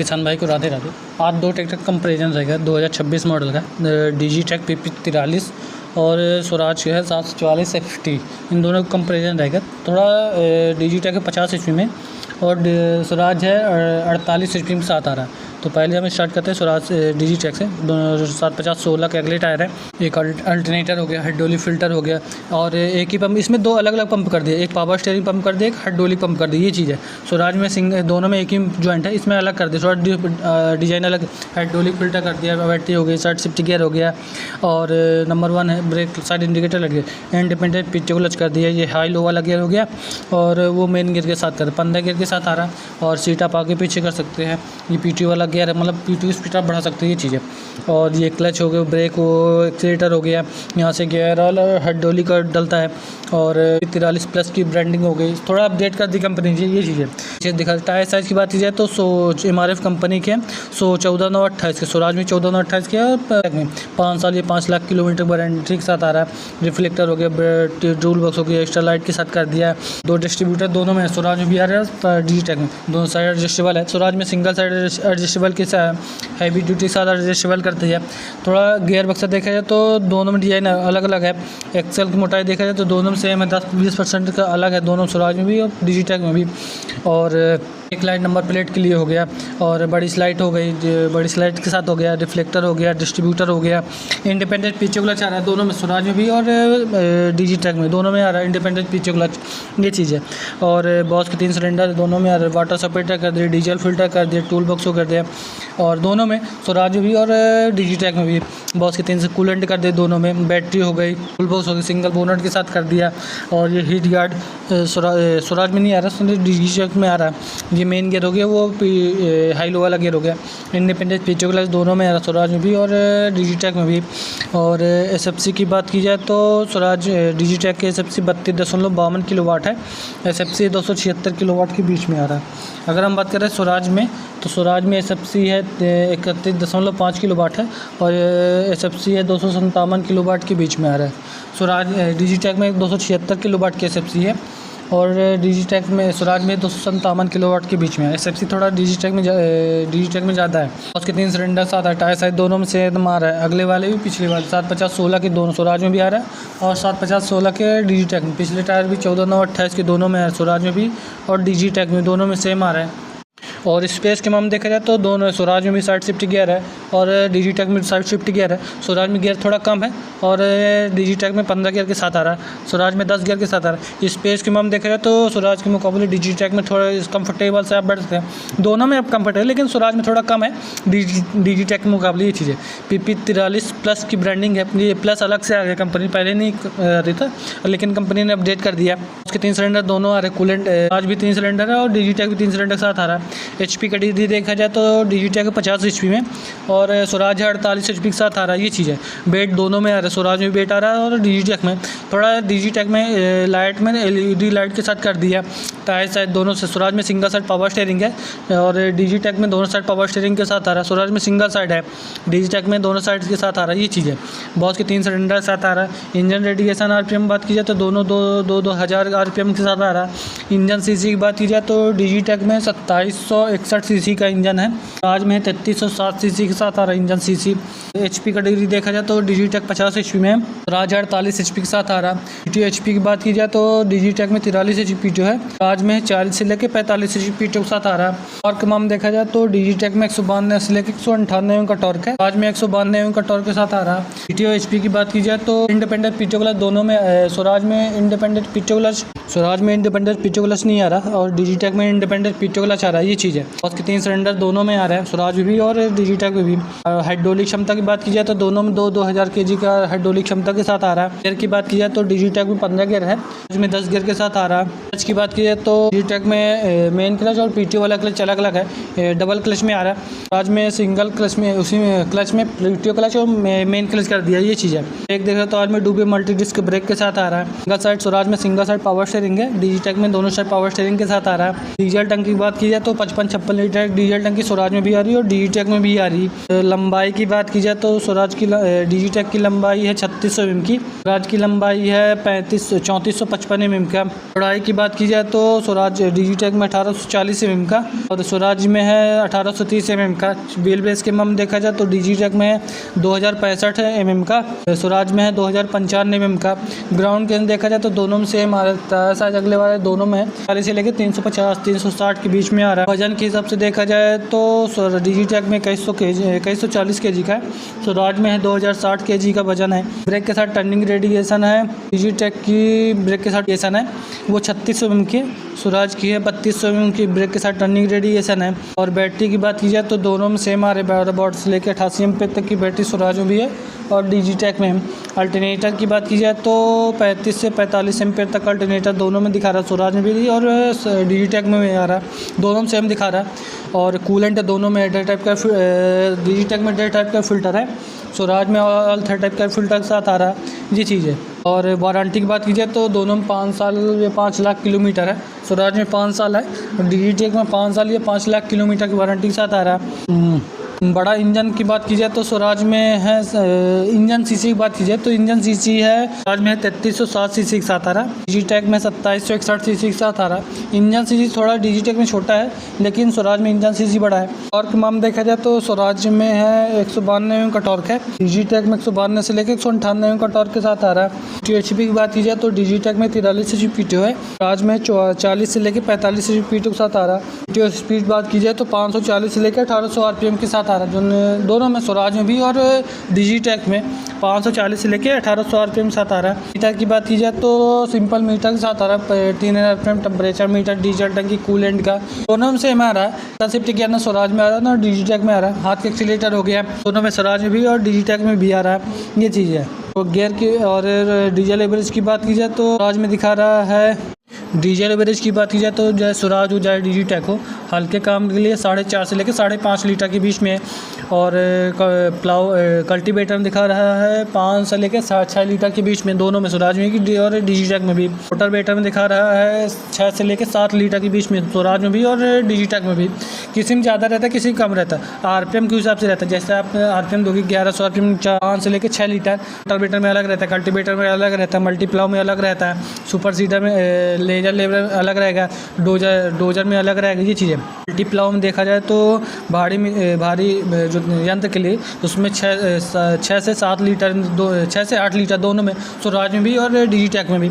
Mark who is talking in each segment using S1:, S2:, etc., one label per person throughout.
S1: किसान भाई को राधे राधे। आज दो ट्रैक्टर कंपेरिजन रहेगा 2026 मॉडल का डिजीटेक PP43 और स्वराज है 744 FT। इन दोनों का कंपेरिजन रहेगा। थोड़ा डिजीटेक है 50 HP में और स्वराज है 48 HP के साथ आ रहा है। तो पहले हम स्टार्ट करते हैं स्वराज डिजीटेक से। 750/16 के अगले टायर है। एक अल्टरनेटर हो गया, हाइड्रोलिक फिल्टर हो गया और एक ही पंप। इसमें दो अलग अलग पंप कर दिए, एक पावर स्टीयरिंग पंप कर दिया, एक हाइड्रोलिक पंप कर दिया। ये चीज़ है। स्वराज में दोनों में एक ही जॉइंट है, इसमें अलग कर दिया। थोड़ा डिज़ाइन अलग। हाइड्रोलिक फिल्टर कर दिया, बैटरी हो गई, साइड शिफ्ट गियर हो गया और नंबर 1 है ब्रेक साइड इंडिकेटर लग गया। इंडिपेंडेंट पिच क्लच कर दिया। ये हाई लो वाला गियर हो गया और वो मेन गियर के साथ कर 15 गियर के साथ आ रहा है। और सीट आप आगे पीछे कर सकते हैं। ये PT वाला गियर है, मतलब PT स्पीड आप बढ़ा सकते हैं। ये चीज़ है। और ये क्लच हो गया, ब्रेक हो, एक्सीलेटर हो गया, यहाँ से गियर और हाइड्रोलिक का डलता है। और 43+ की ब्रांडिंग हो गई, थोड़ा अपडेट कर दी कंपनी जी। ये चीज़ है। दिखा टायर साइज़ की बात की जाए तो MRF कंपनी के 114/9/28 के, स्वराज में 14/9/28 के और में 5 साल या 5 लाख किलोमीटर वारंटी के साथ आ रहा है। रिफ्लेक्टर हो गया, टूल बॉक्स हो गया, एक्स्ट्रा लाइट के साथ कर दिया। 2 डिस्ट्रीब्यूटर दोनों में, स्वराज में भी आ रहा है, डिजीटेक में दोनों साइड एडजस्टेबल है। स्वराज में सिंगल साइड एडजस्टेबल के साथ हैवी ड्यूटी के साथ एडजस्टेबल करते हैं। थोड़ा गियर बक्सा देखा जाए तो दोनों में डिज़ाइन अलग अलग है। एक्सेल की मोटाई देखा जाए तो दोनों में सेम है, 10-20% का अलग है दोनों, स्वराज में भी और डिजीटेक में भी। और एक लाइट नंबर प्लेट के लिए हो गया और बड़ी स्लाइड हो गई, बड़ी स्लाइड के साथ हो गया, रिफ्लेक्टर हो गया, डिस्ट्रीब्यूटर हो गया। इंडिपेंडेंट पीछे क्लच आ रहा है दोनों में, स्वराज में भी और डिजीटेक में दोनों में आ रहा है इंडिपेंडेंट पीछे क्लच। ये चीज़ है। और बॉस के 3 सिलेंडर दोनों में आ रहा है। वाटर सपरेटर कर दिया, डीजल फिल्टर कर दिया, टूल बॉक्स कर दिया। और दोनों में स्वराज में भी और डिजीटेक में भी बॉस के 3 से कूलेंट कर दिए दोनों में। बैटरी हो गई, टूल बॉक्स हो गई, सिंगल बोनट के साथ कर दिया। और ये हीट गार्ड स्वराज में नहीं आ रहा, डिजीटेक में आ रहा है। ये मेन गियर हो गया, वो हाई लो वाला गियर हो गया। इंडिपेंडेंट पीछे क्लच दोनों में आ रहा, स्वराज में भी और डिजीटेक में भी। और SFC की बात की जाए तो स्वराज डिजीटेक के SFC 32.52 किलोवाट है, SFC 276 किलोवाट के बीच में आ रहा है। अगर हम बात करें स्वराज में तो स्वराज में SFC है 31.5 किलोवाट है और SFC है 257 किलोवाट के बीच में आ रहा है। स्वराज डिजीटेक में 276 किलोवाट की SFC है और डिजीटेक में स्वराज में 257 किलोवाट के बीच में है। SFC थोड़ा डिजीटेक में ज़्यादा है। उसके 3 सिलेंडर साथ है। टायर साइज दोनों में सेम आ रहा है, अगले वाले भी पिछले वाले। 750/16 के दोनों स्वराज में भी आ रहा है और 750/16 के डिजीटेक में। पिछले टायर भी 14/9/28 के दोनों में है, स्वराज में भी और डिजीटेक में दोनों में सेम आ रहा है। और स्पेस के मामले देखा जाए तो दोनों स्वराज में भी साइड शिफ्ट गियर है और डिजीटेक में साइड शिफ्ट गियर है। स्वराज में गियर थोड़ा कम है और डिजीटेक में 15 गियर के साथ आ रहा है, स्वराज में 10 गियर के साथ आ रहा है। स्पेस के मामले देखा जाए तो स्वराज के मुकाबले डिजीटेक में थोड़ा कंफर्टेबल से आप बैठ सकते हैं। दोनों में आप कंफर्टेबल, लेकिन स्वराज में थोड़ा कम है डिजीटेक के मुकाबले। ये चीज़ है। PP43+ की ब्रांडिंग है, ये प्लस अलग से आ गया, कंपनी पहले नहीं रही था लेकिन कंपनी ने अपडेट कर दिया। उसके 3 सिलेंडर दोनों आ रहे, कूलेंट आज भी 3 सिलेंडर है और डिजीटेक भी 3 सिलेंडर के साथ आ रहा है। HP का डिग्री देखा जाए तो डिजीटेक 50 HP में और स्वराज 48 HP के साथ आ रहा है। ये चीज़ है। बेट दोनों में आ रहा है, स्वराज में बेट आ रहा है और डिजीटेक में थोड़ा, डिजीटेक में लाइट में LED लाइट के साथ कर दिया। टायर साइड दोनों से, स्वराज में सिंगल साइड पावर स्टीयरिंग है और डिजीटेक में दोनों साइड पावर स्टीयरिंग के साथ आ रहा है। स्वराज में सिंगल साइड है, डिजीटेक में दोनों साइड के साथ आ रहा है। ये चीज़ है। बॉस के 3 सिलेंडर साथ आ रहा है। इंजन रेडिएशन RPM बात की जाए तो दोनों 2000 RPM के साथ आ रहा है। इंजन CC की बात की जाए तो डिजीटेक में 2761 CC का इंजन है, आज में 3307 CC के साथ आ रहा है इंजन CC। HP का डिग्री देखा जाए तो डिजीटेक 50 HP में है, राज 48 HP के साथ आ रहा है। PTO HP की बात की जाए तो डिजीटेक में 43 HP PTO है, आज में 40 से लेकर 45 HP PTO के साथ आ रहा है। टॉर्क माम देखा जाए तो डिजीटेक में 192 से लेकर 198 का टॉर्क है, आज में 192 का टॉर्क के साथ आ रहा है। PTO HP की बात की जाए तो इंडिपेंडेंट PTO क्लच दोनों में, स्वराज में इंडिपेंडेंट PTO क्लच, स्वराज में इंडिपेंडेंट PTO क्लच नहीं आ रहा और डिजीटेक में इंडिपेंडेंट PTO क्लच आ रहा है। ये चीज़ है। उसके 3 सिलेंडर दोनों में आ रहा है, स्वराज में भी और डिजीटेक में भी। हाइड्रोलिक क्षमता की बात की जाए तो दोनों में 2000 kg का हाइड्रोलिक क्षमता के साथ आ रहा है। गियर की बात की जाए तो डिजीटेक में 15 गियर है, इसमें 10 गियर के साथ आ रहा है। क्लच की बात की जाए तो डिजीटेक में मेन क्लच और PT वाला क्लच अलग अलग है, डबल क्लच में आ रहा है। आज में सिंगल क्लच में, उसी में क्लच में रिट्यो क्लच और मेन क्लच कर दिया, ये चीज़ है। एक देख रहे तो आज में डूबे मल्टी डिस्क ब्रेक के साथ आ रहा है। सिंगल साइड स्वराज में सिंगल साइड पावर स्टीयरिंग है। डिजिटेक में दोनों साइड पावर स्टीयरिंग के साथ आ रहा है। डीजल टंकी की बात की जाए तो 55-56 लीटर डीजल टंकी स्वराज में भी आ रही है और डिजिटेक में भी आ रही है। लंबाई की बात की जाए तो स्वराज की डिजिटेक की लंबाई है 3600 mm की, स्वराज की लंबाई है 3455 mm का। चौड़ाई की बात की जाए तो स्वराज डिजिटेक में 1840 mm का और स्वराज में है 1830 mm का। व्हील बेस के मम देखा जाए तो डिजिटेक में 2065 mm का, स्वराज में है 2095 mm का। ग्राउंड के अंदर देखा जाए तो दोनों में सेम आ रहा है, साइज अगले वाले दोनों में 40 से लेकर 350-360 के बीच में आ रहा है। वजन के हिसाब से देखा जाए तो डिजिटेक में 2140 kg का है, स्वराज में है 2060 kg का वजन है। ब्रेक के साथ टर्निंग रेडिएशन है, डिजिटेक की ब्रेक के साथ रेडिएशन है वो 3600 mm की, स्वराज की है 3200 mm की ब्रेक के साथ टर्निंग रेडिएशन है। और बैटरी की बात की जाए तो दोनों में सेम आ रहे, 12 वॉट से लेकर 88 एम्पीयर तक की बैटरी स्वराज में भी है और डिजिटेक में। अल्टरनेटर की बात की जाए तो 35 से 45 एम्पीयर तक अल्टरनेटर दोनों में दिखा रहा है, स्वराज में भी और डिजिटेक में भी आ रहा है, दोनों में सेम दिखा रहा है। और कूलेंट दोनों में एडर टाइप का, डिजिटेक में एडर टाइप का फिल्टर है, स्वराज में ऑल थर्ड टाइप का फिल्टर के साथ आ रहा है, ये चीज़ है। और वारंटी की बात की जाए तो दोनों में 5 साल या 5 लाख किलोमीटर है, स्वराज में 5 साल है और डिजिटेक में 5 साल या 5 लाख किलोमीटर की वारंटी के साथ आ रहा है। बड़ा इंजन की बात की जाए तो स्वराज में है, इंजन सीसी की बात की जाए तो इंजन सीसी है स्वराज में 3307 सीसी के साथ आ रहा है, डिजिटेक में 2761 सीसी के साथ आ रहा है। इंजन सीसी थोड़ा डिजिटेक में छोटा है लेकिन स्वराज में इंजन सीसी बड़ा है। टॉर्क माम देखा जाए तो स्वराज में है 192 Nm का टॉर्क है, डिजिटेक में 192 से लेकर 198 Nm का टॉर्क के साथ आ रहा है। THP की बात की जाए तो डिजिटेक में 43 HP PTO है, स्वराज में 40 से लेकर 45 HP PTO के साथ आ रहा है। PTO स्पीड बात की जाए तो 540 से लेकर 1800 RPM के साथ आ रहा है, जो दोनों में स्वराज में भी और डिजिटेक में 540 से लेकर 1800 RPM के साथ आ रहा है। मीटर की बात की जाए तो सिंपल मीटर के साथ आ रहा है, 3000 RPM टेम्परेचर मीटर, डीजल टंकी कूलेंट का दोनों में सेम आ रहा है। सेफ्टी गियर ना स्वराज में आ रहा है ना डिजिटेक में आ रहा है। हाथ के एक्सीलेटर हो गया दोनों में स्वराज में भी और डिजिटेक में भी आ रहा है, ये चीज़ है। तो गियर की और डीजल एवरेज की बात की जाए तो स्वराज में दिखा रहा है, डीजल एवरेज की बात की जाए तो चाहे स्वराज हो चाहे डिजिटेक हो, हल्के काम के लिए 4.5 से लेकर 5.5 लीटर के बीच में। और कल्टीवेटर में दिखा रहा है 5 से लेकर 6 लीटर के बीच में, दोनों में स्वराज में भी और डिजिटेक में भी। रोटावेटर में दिखा रहा है 6 से लेकर 7 लीटर के बीच में, स्वराज में भी और डिजिटेक में भी। किसी में ज़्यादा रहता है किसी में कम रहता है, RPM के हिसाब से रहता है। जैसे आप RPM दोगे 1100 RPM 5 से लेकर 6 लीटर, रोटावेटर में अलग रहता है, कल्टीवेटर में अलग रहता है, मल्टीप्लाउ में अलग रहता है, सुपर सीडर में लेजर लेवल अलग रहेगा, डोजर में अलग रहेगा, ये चीज़ें। मल्टीप्लाउ में देखा जाए तो भारी जो यंत्र के लिए उसमें 6 से 7 लीटर 6 से 8 लीटर दोनों में, स्वराज में भी और डिजिटेक में भी,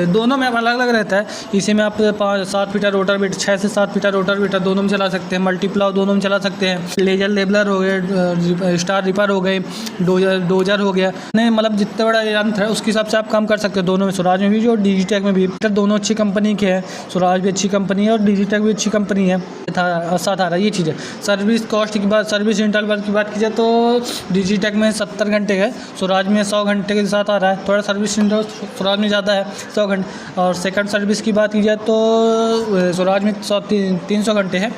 S1: दोनों में अलग अलग रहता है। इसी में आप 7 फीटर रोटावेटर, 6 से 7 फीटर रोटावेटर दोनों में चला सकते हैं, मल्टीप्लाउ दोनों में चला सकते हैं, लेजर लेवलर हो गए, स्टार रिपर हो गए, डोजर हो गया, नहीं मतलब जितना बड़ा यंत्र है उसके हिसाब से आप काम कर सकते हैं दोनों में, स्वराज में भी और डिजिटेक में भी। दोनों अच्छी कंपनी के हैं, स्वराज भी अच्छी कंपनी है और डिजिटेक भी अच्छी कंपनी है, साथ आ रहा है, ये चीज़ है। सर्विस कॉस्ट की बात, सर्विस इंटरवल की बात की जाए तो डिजिटेक में 70 घंटे है, स्वराज में 100 घंटे के साथ आ रहा है। थोड़ा सर्विस इंटरवल स्वराज में ज़्यादा है 100 घंटे। और सेकंड सर्विस की बात की जाए तो स्वराज में 300 घंटे है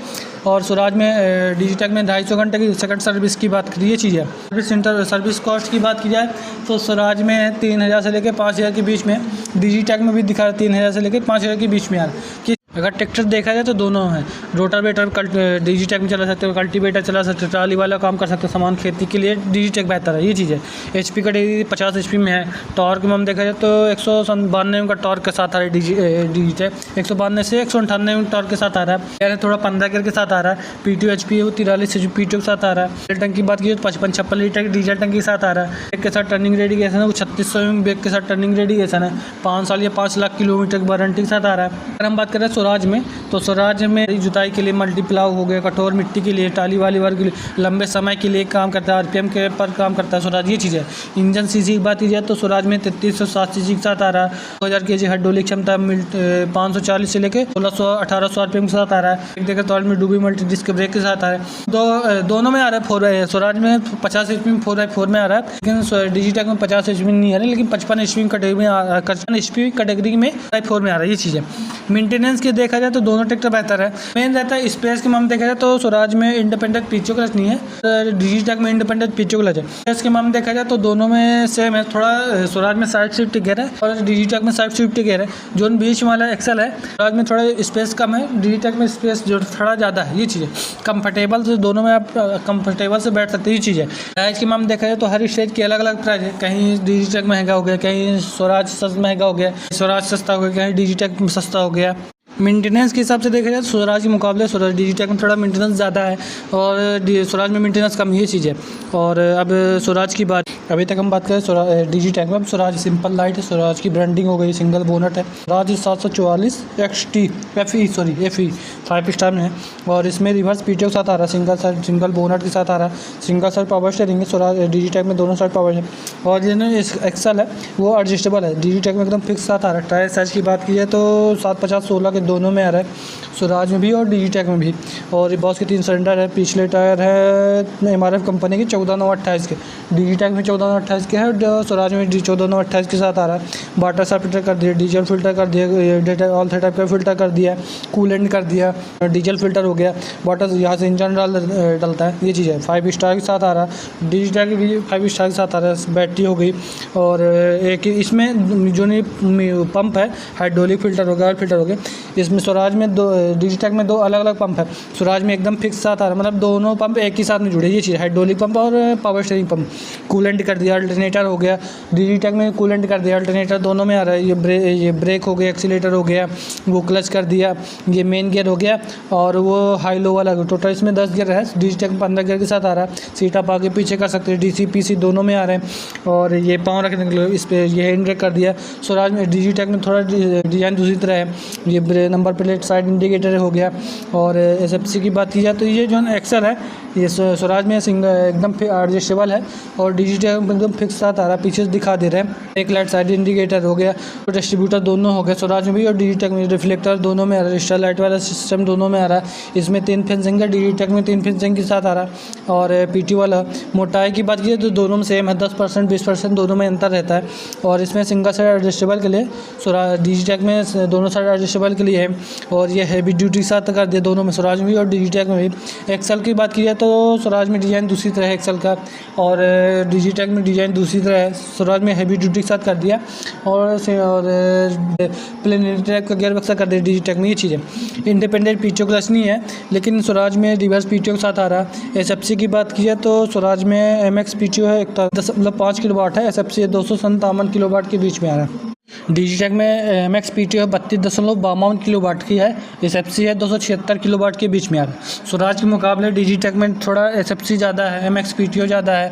S1: और स्वराज में डिजिटेक में 250 घंटे की सेकंड सर्विस की बात करिए, चीज़ है। सर्विस कॉस्ट की बात की जाए तो स्वराज में 3000 से लेकर 5000 के बीच में, डिजिटेक में भी दिखा रहा है 3000 से लेकर 5000 के बीच में यार। अगर ट्रैक्टर देखा जाए तो दोनों हैं, रोटावेटर डिजिटेक में चला सकते हो, कल्टीवेटर चला सकते हो, ट्राली वाला काम कर सकते हो, सामान खेती के लिए डिजिटेक बेहतर है, ये चीज़ है। HP का 50 HP में है। टॉर्क में हम देखा जाए तो 192 का टॉर्क के साथ आ रहा है डिजिटेक, 192 से 198 टॉर्क के साथ आ रहा है, यानी थोड़ा 15 गियर के साथ आ रहा है। PTO HP वो 43 HP PTO के साथ आ रहा है। डीजल टंकी की बात की तो 55-56 लीटर डीजल टंकी के साथ आ रहा है। ब्रेक के साथ टर्निंग रेडिएशन है वो 3600 mm ब्रेक के साथ टर्निंग रेडिएशन है, 5 साल या 5 लाख किलोमीटर की वारंटी के साथ आ रहा है। अगर हम बात करें स्वराज में तो स्वराज में जुताई के लिए, मल्टीप्लाउ हो गया, कठोर मिट्टी के लिए, टाली वाली वर्ग के लिए, लंबे समय के लिए काम करता है, RPM के पर काम करता है स्वराज, ये चीज़ है। इंजन सीसी की बात की जाए तो स्वराज में 3307 सीसी के साथ आ रहा है, 2000 kg हाइड्रोलिक क्षमता, 540 से लेकर 1600-1800 RPM के साथ आ रहा है। एक देखा तो में डूबी मल्टी डिस्क ब्रेक के साथ आ रहा है। दोनों में आ रहा है 4 स्वराज में 50 HP में 4x4 में आ रहा है, लेकिन डिजिटेक में 50 HP नहीं आ रहा है, लेकिन 55 HP कैटेगरी में 4 में आ रहा है, ये चीज़ है। मेंटेनेंस के चीज़ देखा जाए तो दोनों ट्रैक्टर बेहतर है। मेन रहता है स्पेस के मामले देखा जाए तो स्वराज में इंडिपेंडेंट पीछे क्लच नहीं है, डिजिटैक में इंडिपेंडेंट पीछे क्लच है। स्पेस के मामले देखा जाए तो दोनों में सेम है, थोड़ा स्वराज में साइड शिफ्ट गियर है और डिजिटैक में साइड शिफ्ट गियर है। जो बीच वाला एक्सेल है स्वराज में थोड़ा स्पेस कम है, डिजिटैक में स्पेस जो थोड़ा ज़्यादा है। ये चीज़ है कंफर्टेबल से, दोनों में आप कंफर्टेबल से बैठ सकते हैं। ये चीज़ है। प्राइस के मामले देखा जाए तो हर स्टेज की अलग अलग प्राइस है, कहीं डिजिटैक महंगा हो गया, कहीं स्वराज महंगा हो गया, स्वराज सस्ता हो गया, कहीं डिजिटैक सस्ता हो गया। मेंटेनेंस के हिसाब से देखा जाए स्वराज के मुकाबले स्वराज डिजिटैक में थोड़ा मेंटेनेंस ज़्यादा है और स्वराज में मेंटेनेंस कम, ये चीज़ है। और अब स्वराज की बात, अभी तक हम बात करें डिजिटैक में। अब स्वराज सिंपल लाइट है, स्वराज की ब्रांडिंग हो गई, सिंगल बोनट है। स्वराज 744 XT FE 5 स्टार में है और इसमें रिवर्स पीटीओ के साथ आ रहा है, सिंगल बोनट के साथ आ रहा है, सिंगल साइड पावर स्टीयरिंग है। स्वराज डिजिटैक में दोनों साइड पावर है और जो एक्सेल है वो एडजस्टेबल है, डिजिटैक में एकदम फिक्स साथ आ रहा है। टायर साइज की बात की जाए तो 750/16 के दोनों में आ रहा है, स्वराज में भी और डिजिटैक में भी। और बॉस के 3 सिलेंडर है, पिछले टायर है MRF कंपनी के 14/9/28 के, डिजिटैक में 14/9/28 के है, स्वराज में 14/9/28 के साथ आ रहा है। वाटर सा फिल्टर कर दिया, डीजल फिल्टर कर दिया, ऑल टाइप का फिल्टर कर दिया, कूलेंट कर दिया, डीजल फिल्टर हो गया, वाटर यहाँ से इंजन डलता है। ये चीज़ है। 5 स्टार के साथ आ रहा है, डिजिटैक भी 5 स्टार के साथ आ रहा है। बैटरी हो गई और एक इसमें जो नहीं पंप है, हाइड्रोलिक फिल्टर हो गया, ऑयल फिल्टर हो गया। इसमें स्वराज में डिजिटैक में 2 अलग अलग पंप है, स्वराज में एकदम फिक्स साथ आ रहा है, मतलब दोनों पंप एक ही साथ में जुड़े। ये चीज़ हाइड्रोलिक पंप और पावर स्टीयरिंग पंप। कूलेंट कर दिया, अल्टरनेटर हो गया, डिजिटैक में कूलेंट कर दिया, अल्टरनेटर दोनों में आ रहा है। ये ब्रेक हो गया, एक्सीलेटर हो गया, वो क्लच कर दिया, ये मेन गियर हो गया और वो हाई लो वाला। टोटल इसमें 10 गियर है, डिजिटैक में 15 गियर के साथ आ रहा है। सीट आप आगे पीछे कर सकते हैं, DC PC दोनों में आ रहे हैं। और ये पाँव रखने के लिए इस पर ये हैंड ब्रेक कर दिया। स्वराज में डिजिटैक में थोड़ा डिज़ाइन दूसरी तरह है, ये नंबर प्लेट साइड इंडिकेटर हो गया। और SFC की बात की जाए तो ये जो एक्सेल है ये स्वराज में एकदम एडजस्टेबल है और डिजिटैक में एकदम फिक्स साथ आ रहा है, पीछे से दिखा दे रहे हैं। एक लाइट साइड इंडिकेटर हो गया, तो डिस्ट्रीब्यूटर दोनों हो गए स्वराज में भी और डिजिटैक में। रिफ्लेक्टर दोनों में आ रहा है, स्टार लाइट वाला सिस्टम दोनों में आ रहा है। इसमें 3 फेंसिंग है, डिजिटैक में 3 फेंसिंग के साथ आ रहा है। और PT वाला मोटाई की बात की तो दोनों में सेम है, 10% 20% दोनों में अंतर रहता है। और इसमें सिंगल साइड एडजस्टेबल के लिए डिजिटैक में दोनों साइड एडजस्टेबल के लिए है। और ये हैवी ड्यूटी साथ कर दिया दोनों में, स्वराज में भी और डिजिटैक में भी। एक्सेल की बात की जाए तो स्वराज में डिज़ाइन दूसरी तरह है एक्सेल का और डिजिटैक में डिज़ाइन दूसरी तरह है। स्वराज में हैवी ड्यूटी के साथ कर दिया और प्लेन टाइप का गियर बक्सा कर दिया डिजिटैक में। ये चीज़ है। इंडिपेंडेंट पीटीओ क्लच नहीं है, लेकिन स्वराज में रिवर्स पीटीओ के साथ आ रहा है। SFC की बात की जाए तो स्वराज में MX पीटीओ है 10.5 किलोवाट है, SFC 257 किलोवाट के बीच में आ रहा है। डिजिटैक में MX पीटीओ 32.52 किलोवाट की है, SFC है 276 किलोवाट के बीच में आ रहा है। स्वराज के मुकाबले डिजिटैक में थोड़ा SFC ज़्यादा है, MX पीटीओ ज़्यादा है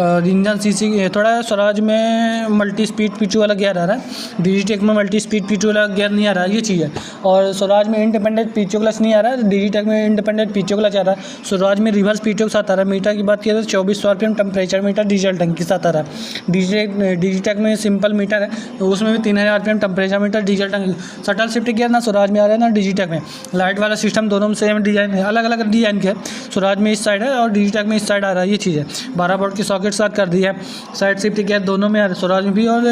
S1: और इंजन CC थोड़ा। स्वराज में मल्टी स्पीड पीटीओ वाला गियर आ रहा है, डिजिटैक में मल्टी स्पीड पीटीओ वाला गियर नहीं आ रहा है। ये चीज़ है। और स्वराज में इंडिपेंडेंट पीटीओ क्लच नहीं आ रहा है, डिजिटैक में इंडिपेंडेंट पीटीओ क्लच आ रहा है। स्वराज में रिवर्स पीटीओ के साथ आ रहा है। मीटर की बात की तो 2400 RPM टेम्परेचर मीटर डिजिटल टंकी के साथ आ रहा है। डिजिटैक में सिंपल मीटर है, उसमें भी 3000 RPM टेम्परेचर मीटर डिजिटल टंकी। शटल शिफ्ट गियर ना स्वराज में आ रहा है ना डिजिटैक में। लाइट वाला सिस्टम दोनों में सेम डिजाइन है, अलग अलग डिजाइन के है। स्वराज में इस साइड है और डिजिटैक में इस साइड आ रहा है। ये चीज़ है। 12 वोल्ट की सॉकेट साथ कर दी है, साइड शिफ्ट गियर दोनों में आ रहा है, स्वराज में भी और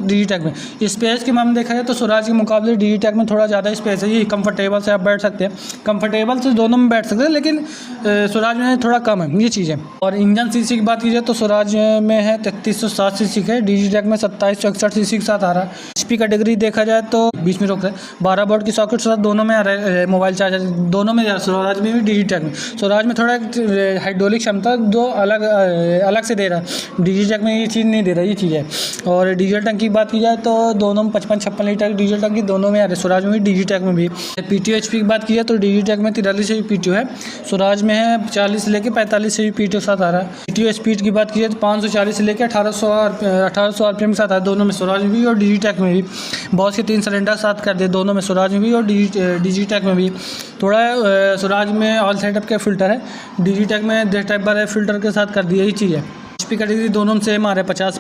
S1: डिजिटैक में। स्पेस के मामले देखा जाए तो स्वराज के मुकाबले डिजिटैक में थोड़ा ज़्यादा स्पेस है। ये कंफर्टेबल से आप बैठ सकते हैं, कंफर्टेबल से दोनों में बैठ सकते हैं, लेकिन स्वराज में थोड़ा कम है। ये चीज़ है। और इंजन CC की बात की जाए तो स्वराज में है 3307 CC के, डिजिटैक में 2761 CC के साथ आ रहा है। HP कैटेगरी देखा जाए तो बीच में रोक रहे 12 वोल्ट की सॉकेट साथ दोनों में आ रहा है, मोबाइल चार्जर दोनों में स्वराज में भी डिजिटैक में। स्वराज में थोड़ा हाइड्रोलिक क्षमता दो अलग से दे रहा है, डिजिटैक में ये चीज़ नहीं दे रहा। ये चीज़ है। और डीजल टंकी की बात की जाए तो दोनों में 55-56 लीटर डीजल टंकी दोनों में आ रही है, स्वराज में भी डिजिटैक में भी। PTO HP की बात की जाए तो डिजिटैक में 43 PTO है, स्वराज में है 40 से लेकर 45 PTO साथ आ रहा है। PTO स्पीड की बात की जाए तो 540 से लेकर 1800 RPM के साथ आ दोनों में, स्वराज में भी और डिजिटैक में भी। बॉस के 3 सिलेंडर साथ कर दिए दोनों में, स्वराज में भी और डिजिटैक में भी। थोड़ा स्वराज में ऑल सेटअप का फिल्टर है, डिजिटैक में देश टाइप बार फिल्टर के साथ कर दिया। ये चीज़ है। HP कैटेगरी दोनों में सेम आ रहा है, 50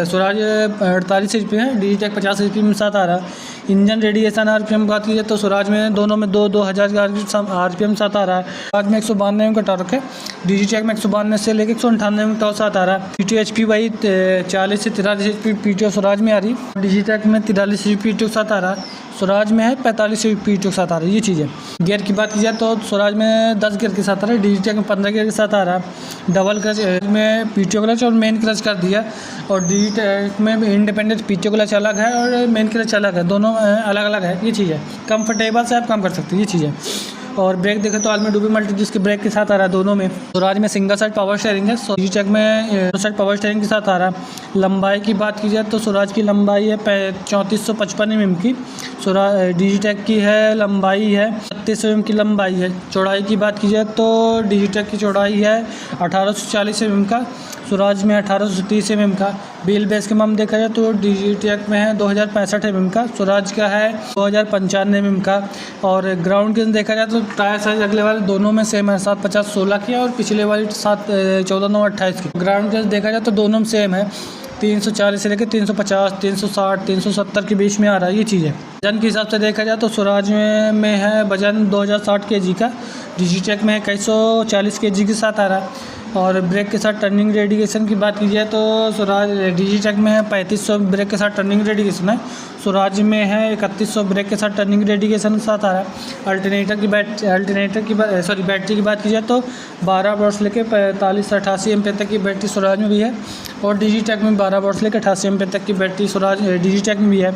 S1: स्वराज 48 HP है, डिजिटैक 50 HP में साथ आ रहा है। इंजन रेडिएशन RPM बात की जाए तो स्वराज में दोनों में 2000 का RPM साथ आ रहा है। स्वराज में 192 का टॉर्क है, डिजिटैक में 192 से लेकर 198 टॉर्क साथ आ रहा है। PTO HP वही 40 से 43 HP PTO स्वराज में आ रही है, डिजिटैक में 43 PTO साथ आ रहा है। स्वराज में है 45 PTO के साथ आ रहा है, ये चीज़ है। गियर की बात की जाए तो स्वराज में 10 गियर के साथ आ रहा है, डिजिटेक में 15 गियर के साथ आ रहा है। डबल क्लच में PTO क्लच और मेन क्लच कर दिया, और डिजिटेक में इंडिपेंडेंट PTO क्लच अलग है और मेन क्लच अलग है, दोनों अलग अलग है, ये चीज़ है। कंफर्टेबल से आप काम कर सकते हैं, ये चीज़ है। और ब्रेक देखें तो आलमी डूबी मल्टी डिस्क ब्रेक के साथ आ रहा है दोनों में। स्वराज में सिंगल साइड पावर स्टीयरिंग है, डिजिटेक में साइड पावर स्टीयरिंग के साथ आ रहा है। लंबाई की बात की जाए तो स्वराज की लंबाई है 3455 mm की, डिजिटेक की है लंबाई है 36 mm की लंबाई है। चौड़ाई की बात की जाए तो डिजिटेक की चौड़ाई है 1840 mm का, स्वराज में 1830 mm का। व्हील बेस के मामले देखा जाए तो डिजिटेक में है 2065 mm का, स्वराज का है 2095 mm का। और ग्राउंड के देखा जाए तो टायर साइज अगले वाले दोनों में सेम है, 750/16 की और पिछले वाली 14/9/28 की। ग्राउंड के देखा जाए तो दोनों में सेम है, 340 से लेकर 350, 360, 370 के बीच में आ रहा है, ये चीज़ है। वजन के हिसाब से देखा जाए तो स्वराज में है वजन 2060 kg का, डिजिटेक में 2140 kg के साथ आ रहा है। और ब्रेक के साथ टर्निंग रेडिएशन की बात की जाए तो स्वराज डिजिटेक में है 3500 ब्रेक के साथ टर्निंग रेडिएशन है, स्वराज में है 3100 ब्रेक के साथ टर्निंग रेडिएशन के साथ आ रहा है। बैटरी की बात की जाए तो 12 वोल्ट से लेकर 45 से 88 एम्पेयर तक की बैटरी स्वराज में भी है, और डिजिटेक में 12 वोल्ट से लेकर 88 एम्पेयर तक की बैटरी स्वराज डिजिटेक में भी है।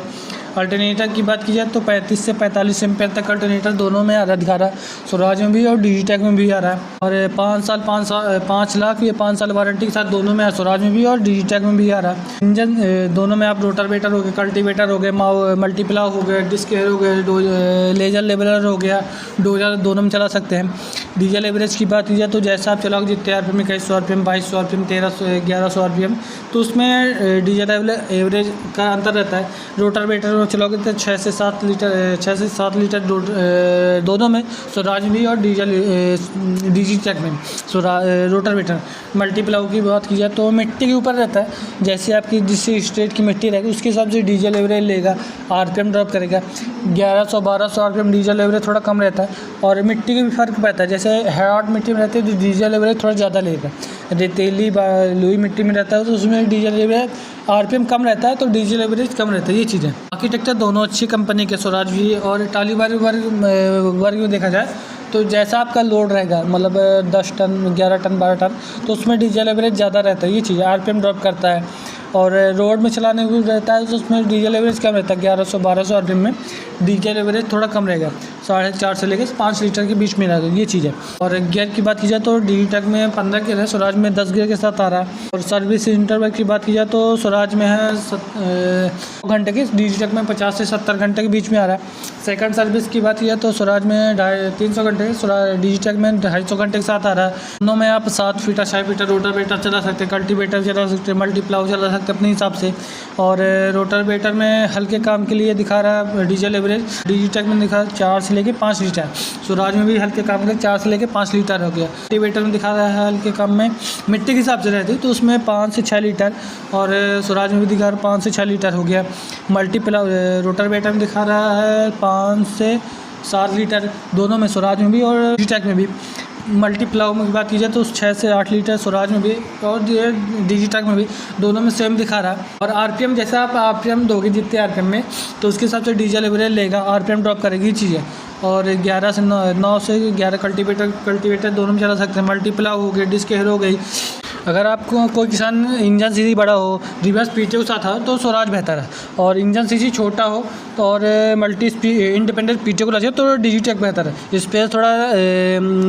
S1: अल्टरनेटर की बात की जाए तो 35 से 45 एम्पेयर तक अल्टरनेटर दोनों में आ रहा दिखा रहा है, स्वराज में भी और डिजिटेक में भी आ रहा है। और 5 लाख या 5 साल वारंटी के साथ दोनों में स्वराज में भी और डिजिटेक में भी आ रहा है। इंजन दोनों में आप रोटावेटर हो गए, कल्टीवेटर हो गए, मल्टीप्लाव हो गए, डिस्क हेयर हो गए, लेजर लेवलर हो गया, डोजर दोनों में चला सकते हैं। डीजल एवरेज की बात की जाए तो जैसा आप चलाओगे जितने RPM, 2100 RPM, 2200 RPM, 1100 RPM, तो उसमें डीजल एवरेज का अंतर रहता है। रोटावेटर में चलाओगे तो 6 से 7 लीटर दोनों में, स्वराज भी और डिजिटेक में रोटावेटर। मल्टीप्लाव की बात की जाए तो मिट्टी के ऊपर रहता है, जैसे आपकी जिस स्टेट की मिट्टी रहेगी उसके हिसाब से डीजल एवरेज लेगा, RPM ड्रॉप करेगा। 1100-1200 RPM डीजल एवरेज थोड़ा कम रहता है, और मिट्टी के भी फ़र्क पड़ता है, जैसे हार्ड मिट्टी में रहती है तो डीजल एवरेज थोड़ा ज़्यादा लेगा, रेतीली लुई मिट्टी में रहता है तो उसमें डीजल एवरेज RPM कम रहता है तो डीजल एवरेज कम रहता है, ये चीज़ है। बाकी ट्रैक्टर दोनों अच्छी कंपनी के, स्वराज भी और टाली वर्ग में देखा जाए तो जैसा आपका लोड रहेगा, मतलब 10 टन, 11 टन, 12 टन, तो उसमें डीजल एवरेज ज़्यादा रहता है, ये चीज़ है। RPM ड्रॉप करता है, और रोड में चलाने को रहता है तो उसमें डीजल एवरेज कम रहता है, 1100-1200 RPM में डीजल एवरेज थोड़ा कम रहेगा, 4.5 से लेकर 5 लीटर के बीच में रहेगा, ये चीज़ है। और गियर की बात की जाए तो डिजिटेक में 15 गियर है, स्वराज में 10 गियर के साथ आ रहा है। और सर्विस इंटरवल की बात की जाए तो स्वराज में है 100 घंटे की, डिजिटेक में 50 से 70 घंटे के बीच में आ रहा है। सेकंड सर्विस की बात की जाए तो स्वराज में 300 घंटे, डिजिटेक में 250 घंटे के साथ आ रहा है। दोनों में आप 7 फीटर 6 फीटर रोटावेटर चला सकते हैं, कल्टीवेटर चला सकते हैं, मल्टीप्लाव चला सकते हैं अपने हिसाब से। और रोटावेटर में हल्के काम के लिए दिखा रहा है डीजल एवरेज, डिजिटेक में दिखा 4 से लेकर 5 लीटर, स्वराज में भी हल्के काम के 4 से लेकर 5 लीटर हो गया। कल्टीवेटर में दिखा रहा है हल्के काम में मिट्टी के हिसाब से रहती है तो उसमें 5 से 6 लीटर, और स्वराज में भी दिखा रहा है 5 से 6 लीटर हो गया। मल्टीप्लाव रोटावेटर में दिखा रहा है 5 से 7 लीटर दोनों में, स्वराज में भी और डिजिटेक में भी। मल्टीप्लाव में बात की जाए तो 6 से 8 लीटर स्वराज में भी और डिजिटेक में भी, दोनों में सेम दिखा रहा है। और RPM जैसा आप RPM दोगे जितने RPM में, तो उसके हिसाब से डीजल एवरेज लेगा, RPM ड्रॉप करेगी चीज़ है। और 11 से 9 से 11 कल्टीवेटर दोनों में चला सकते हैं। मल्टीप्लाव हो गई, डिस्क हेयर हो गई। अगर आपको कोई किसान इंजन सीसी बड़ा हो, रिवर्स PTO के साथ हो तो स्वराज बेहतर है, और इंजन सीसी छोटा हो तो और इंडिपेंडेंट PTO को लगे तो डिजिटेक बेहतर है। स्पेस थोड़ा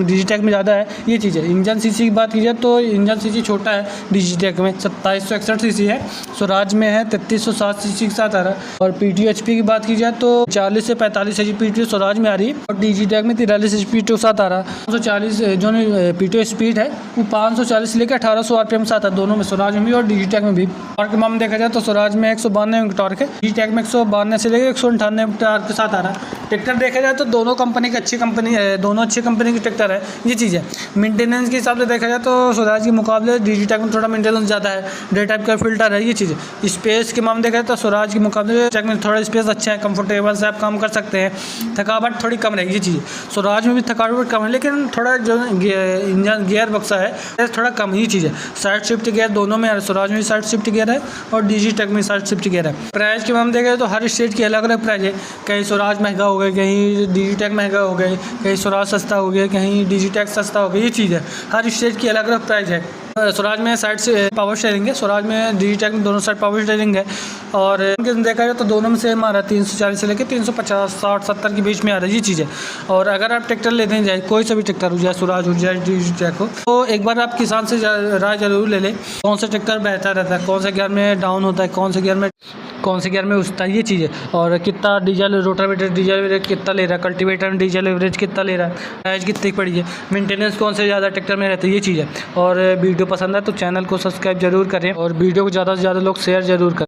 S1: डिजिटेक में ज़्यादा है, ये चीज़ है। इंजन सीसी की बात की जाए तो इंजन सीसी छोटा है, डिजिटेक में 2761 सीसी है, स्वराज में है 3307 सीसी के साथ आ रहा है। और PTO HP की बात की जाए तो 40 से 45 HP PTO स्वराज में आ रही है, और डिजिटेक में 43 HP PTO के साथ आ रहा है। 540 जो PTO स्पीड है वो 540 से लेकर 1800 RPM से आता है, दोनों में, स्वराज में भी और डिजिटेक में भी। टॉर्क के मामले देखा जाए तो स्वराज में 192 टॉर्क है, डिजिटेक में 192 से लेकर 198 टॉर्क के साथ आ रहा है। ट्रैक्टर देखा जाए तो दोनों कंपनी की अच्छी कंपनी है, दोनों अच्छी कंपनी की ट्रैक्टर है, ये चीज़ है। मेंटेनेंस के हिसाब से देखा जाए तो स्वराज के मुकाबले डिजिटेक में थोड़ा मेंटेनेंस ज़्यादा है, डे टाइप का फिल्टर है, ये चीज़ है। स्पेस के मामले देखा जाए तो स्वराज के मुकाबले डिजिटेक में थोड़ा स्पेस अच्छा है, कंफर्टेबल से आप काम कर सकते हैं, थकावट थोड़ी कम रहेगी, ये चीज़। स्वराज में भी थकावट कम है, लेकिन थोड़ा जो इंजन गियर बक्सा है थोड़ा कम, ये चीज़ है। साइड शिफ्ट गियर दोनों में है, स्वराज में भी साइड शिफ्ट गियर है और डिजीटेक में साइड शिफ्ट गियर है। प्राइस की हम देखें तो हर स्टेट की अलग अलग प्राइस है, कहीं स्वराज महंगा हो गया, कहीं डिजीटेक महंगा हो गया, कहीं स्वराज सस्ता हो गया, कहीं डिजीटेक सस्ता हो गया। ये चीज़ है, हर स्टेट की अलग अलग प्राइस है। स्वराज में साइड से पावर स्टीयरिंग है, स्वराज में डिजीटेक में दोनों साइड पावर स्टीयरिंग है। और देखा जाए तो दोनों में सेम आ रहा है, 340 से लेकर 350, 60, 70 के बीच में आ रहा है, ये चीज़ है। और अगर आप ट्रैक्टर लेते जाए, कोई सा भी ट्रैक्टर हो जाए, स्वराज हो जाए, डिजीटेक हो, तो एक बार आप किसान से राय जरूर ले लें कौन सा ट्रैक्टर बेहतर रहता है, कौन सा गियर में डाउन होता है, कौन से गियर में उठता है, ये चीज़ है। और कितना डीजल रोटावेटर डीजल एवरेज कितना ले रहा है, कल्टीवेटर में डीजल एवरेज कितना ले रहा है, प्राइस कितनी पड़ी है, मेंटेनेंस कौन से ज़्यादा ट्रैक्टर में रहता है, ये चीज़ है। और वीडियो पसंद है तो चैनल को सब्सक्राइब जरूर करें और वीडियो को ज़्यादा से ज़्यादा लोग शेयर जरूर करें।